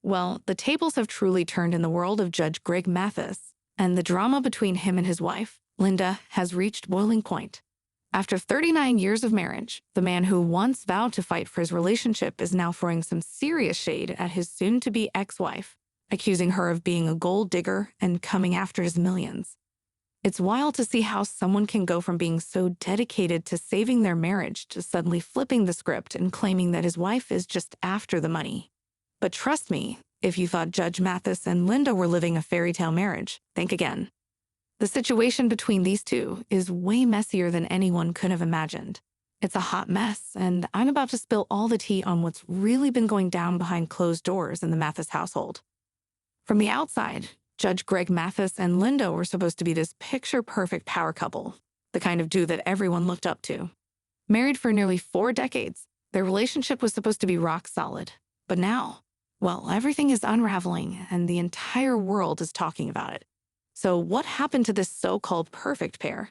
Well, the tables have truly turned in the world of Judge Greg Mathis, and the drama between him and his wife, Linda, has reached boiling point. After 39 years of marriage, the man who once vowed to fight for his relationship is now throwing some serious shade at his soon-to-be ex-wife, accusing her of being a gold digger and coming after his millions. It's wild to see how someone can go from being so dedicated to saving their marriage to suddenly flipping the script and claiming that his wife is just after the money. But trust me, if you thought Judge Mathis and Linda were living a fairy tale marriage, think again. The situation between these two is way messier than anyone could have imagined. It's a hot mess, and I'm about to spill all the tea on what's really been going down behind closed doors in the Mathis household. From the outside, Judge Greg Mathis and Linda were supposed to be this picture-perfect power couple, the kind of dude that everyone looked up to. Married for nearly 4 decades, their relationship was supposed to be rock solid. But now, well, everything is unraveling, and the entire world is talking about it. So what happened to this so-called perfect pair?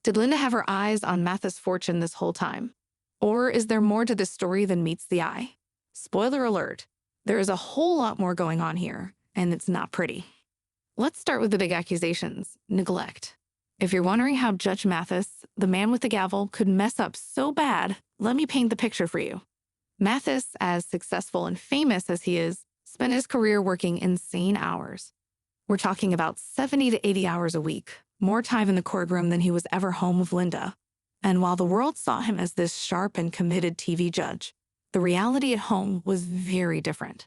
Did Linda have her eyes on Mathis' fortune this whole time? Or is there more to this story than meets the eye? Spoiler alert, there is a whole lot more going on here, and it's not pretty. Let's start with the big accusations: neglect. If you're wondering how Judge Mathis, the man with the gavel, could mess up so bad, let me paint the picture for you. Mathis, as successful and famous as he is, spent his career working insane hours. We're talking about 70 to 80 hours a week, more time in the courtroom than he was ever home with Linda. And while the world saw him as this sharp and committed TV judge, the reality at home was very different.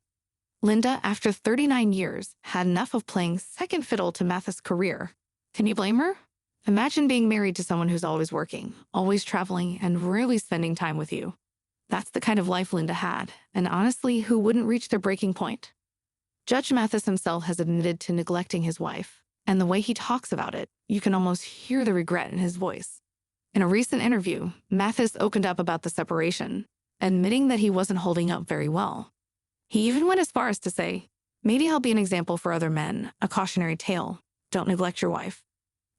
Linda, after 39 years, had enough of playing second fiddle to Mathis' career. Can you blame her? Imagine being married to someone who's always working, always traveling, and rarely spending time with you. That's the kind of life Linda had, and honestly, who wouldn't reach their breaking point? Judge Mathis himself has admitted to neglecting his wife, and the way he talks about it, you can almost hear the regret in his voice. In a recent interview, Mathis opened up about the separation, admitting that he wasn't holding up very well. He even went as far as to say, "Maybe I'll be an example for other men, a cautionary tale. Don't neglect your wife."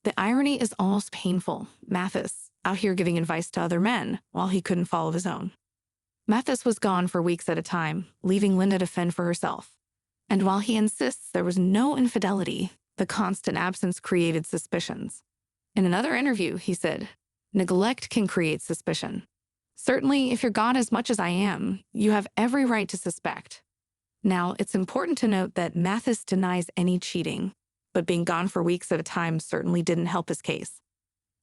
The irony is almost painful. Mathis, out here giving advice to other men, while he couldn't follow his own. Mathis was gone for weeks at a time, leaving Linda to fend for herself. And while he insists there was no infidelity, the constant absence created suspicions. In another interview, he said, "Neglect can create suspicion. Certainly, if you're gone as much as I am, you have every right to suspect." Now, it's important to note that Mathis denies any cheating, but being gone for weeks at a time certainly didn't help his case.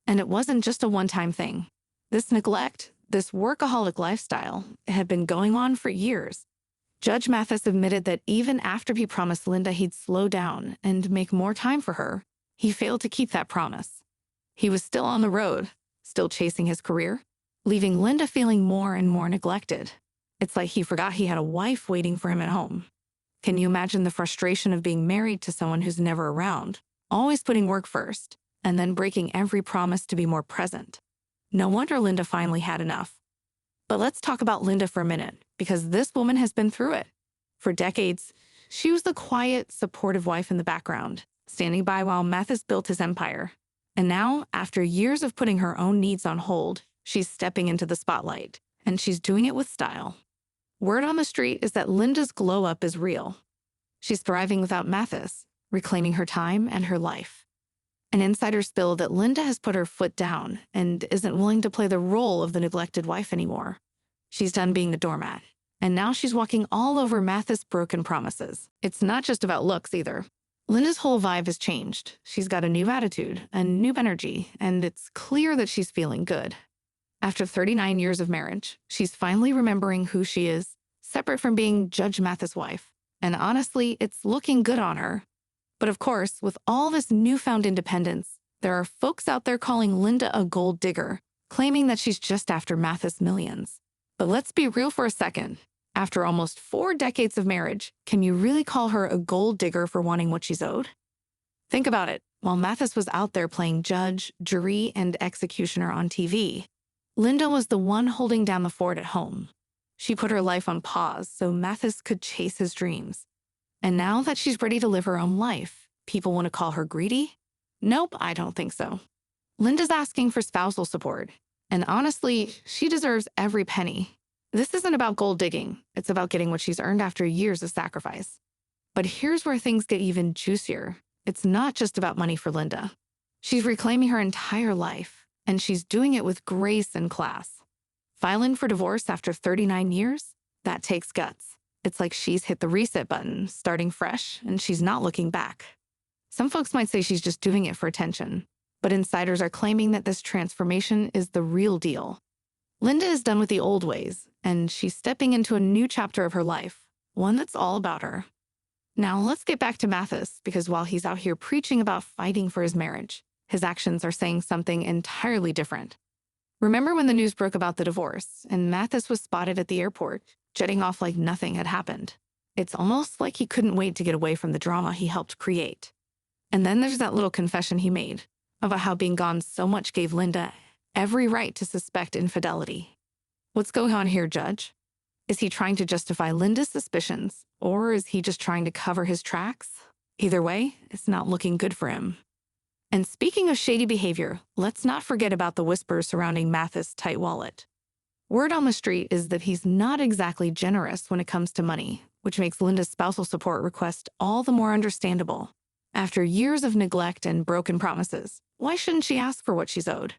And it wasn't just a one-time thing. This neglect, this workaholic lifestyle, had been going on for years. Judge Mathis admitted that even after he promised Linda he'd slow down and make more time for her, he failed to keep that promise. He was still on the road, still chasing his career, leaving Linda feeling more and more neglected. It's like he forgot he had a wife waiting for him at home. Can you imagine the frustration of being married to someone who's never around, always putting work first, and then breaking every promise to be more present? No wonder Linda finally had enough. But let's talk about Linda for a minute, because this woman has been through it. For decades, she was the quiet, supportive wife in the background, standing by while Mathis built his empire. And now, after years of putting her own needs on hold, she's stepping into the spotlight, and she's doing it with style. Word on the street is that Linda's glow-up is real. She's thriving without Mathis, reclaiming her time and her life. An insider spilled that Linda has put her foot down and isn't willing to play the role of the neglected wife anymore. She's done being the doormat, and now she's walking all over Mathis' broken promises. It's not just about looks either. Linda's whole vibe has changed. She's got a new attitude, a new energy, and it's clear that she's feeling good. After 39 years of marriage, she's finally remembering who she is, separate from being Judge Mathis' wife. And honestly, it's looking good on her. But of course, with all this newfound independence, there are folks out there calling Linda a gold digger, claiming that she's just after Mathis' millions. But let's be real for a second. After almost 4 decades of marriage, can you really call her a gold digger for wanting what she's owed? Think about it. While Mathis was out there playing judge, jury, and executioner on TV, Linda was the one holding down the fort at home. She put her life on pause so Mathis could chase his dreams. And now that she's ready to live her own life, people want to call her greedy? Nope, I don't think so. Linda's asking for spousal support, and honestly, she deserves every penny. This isn't about gold digging. It's about getting what she's earned after years of sacrifice. But here's where things get even juicier. It's not just about money for Linda. She's reclaiming her entire life, and she's doing it with grace and class. Filing for divorce after 39 years? That takes guts. It's like she's hit the reset button, starting fresh, and she's not looking back. Some folks might say she's just doing it for attention, but insiders are claiming that this transformation is the real deal. Linda is done with the old ways, and she's stepping into a new chapter of her life, one that's all about her. Now, let's get back to Mathis, because while he's out here preaching about fighting for his marriage, his actions are saying something entirely different. Remember when the news broke about the divorce, and Mathis was spotted at the airport, jetting off like nothing had happened? It's almost like he couldn't wait to get away from the drama he helped create. And then there's that little confession he made about how being gone so much gave Linda every right to suspect infidelity. What's going on here, Judge? Is he trying to justify Linda's suspicions, or is he just trying to cover his tracks? Either way, it's not looking good for him. And speaking of shady behavior, let's not forget about the whispers surrounding Mathis' tight wallet. Word on the street is that he's not exactly generous when it comes to money, which makes Linda's spousal support request all the more understandable. After years of neglect and broken promises, why shouldn't she ask for what she's owed?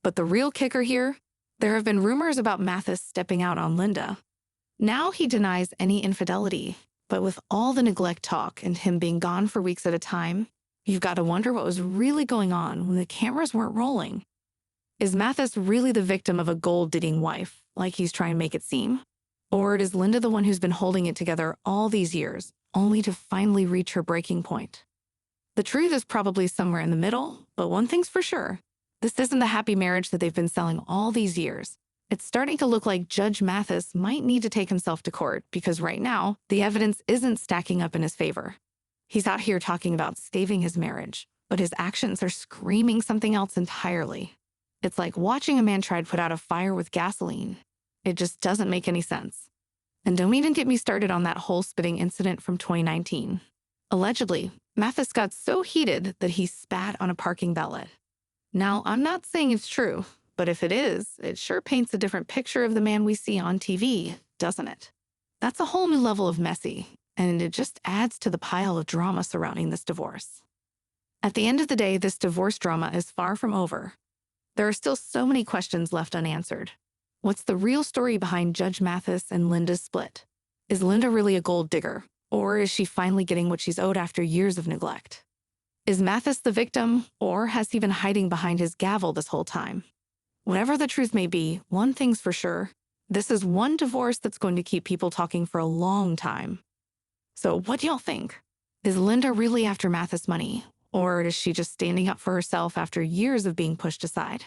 But the real kicker here, there have been rumors about Mathis stepping out on Linda. Now he denies any infidelity, but with all the neglect talk and him being gone for weeks at a time, you've got to wonder what was really going on when the cameras weren't rolling. Is Mathis really the victim of a gold-digging wife, like he's trying to make it seem? Or is Linda the one who's been holding it together all these years, only to finally reach her breaking point? The truth is probably somewhere in the middle, but one thing's for sure. This isn't the happy marriage that they've been selling all these years. It's starting to look like Judge Mathis might need to take himself to court because right now, the evidence isn't stacking up in his favor. He's out here talking about saving his marriage, but his actions are screaming something else entirely. It's like watching a man try to put out a fire with gasoline. It just doesn't make any sense. And don't even get me started on that whole spitting incident from 2019. Allegedly, Mathis got so heated that he spat on a parking valet. Now, I'm not saying it's true, but if it is, it sure paints a different picture of the man we see on TV, doesn't it? That's a whole new level of messy, and it just adds to the pile of drama surrounding this divorce. At the end of the day, this divorce drama is far from over. There are still so many questions left unanswered. What's the real story behind Judge Mathis and Linda's split? Is Linda really a gold digger, or is she finally getting what she's owed after years of neglect? Is Mathis the victim, or has he been hiding behind his gavel this whole time? Whatever the truth may be, one thing's for sure. This is one divorce that's going to keep people talking for a long time. So what do y'all think? Is Linda really after Mathis' money, or is she just standing up for herself after years of being pushed aside?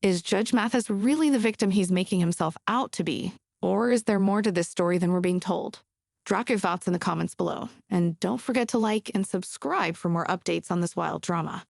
Is Judge Mathis really the victim he's making himself out to be, or is there more to this story than we're being told? Drop your thoughts in the comments below, and don't forget to like and subscribe for more updates on this wild drama.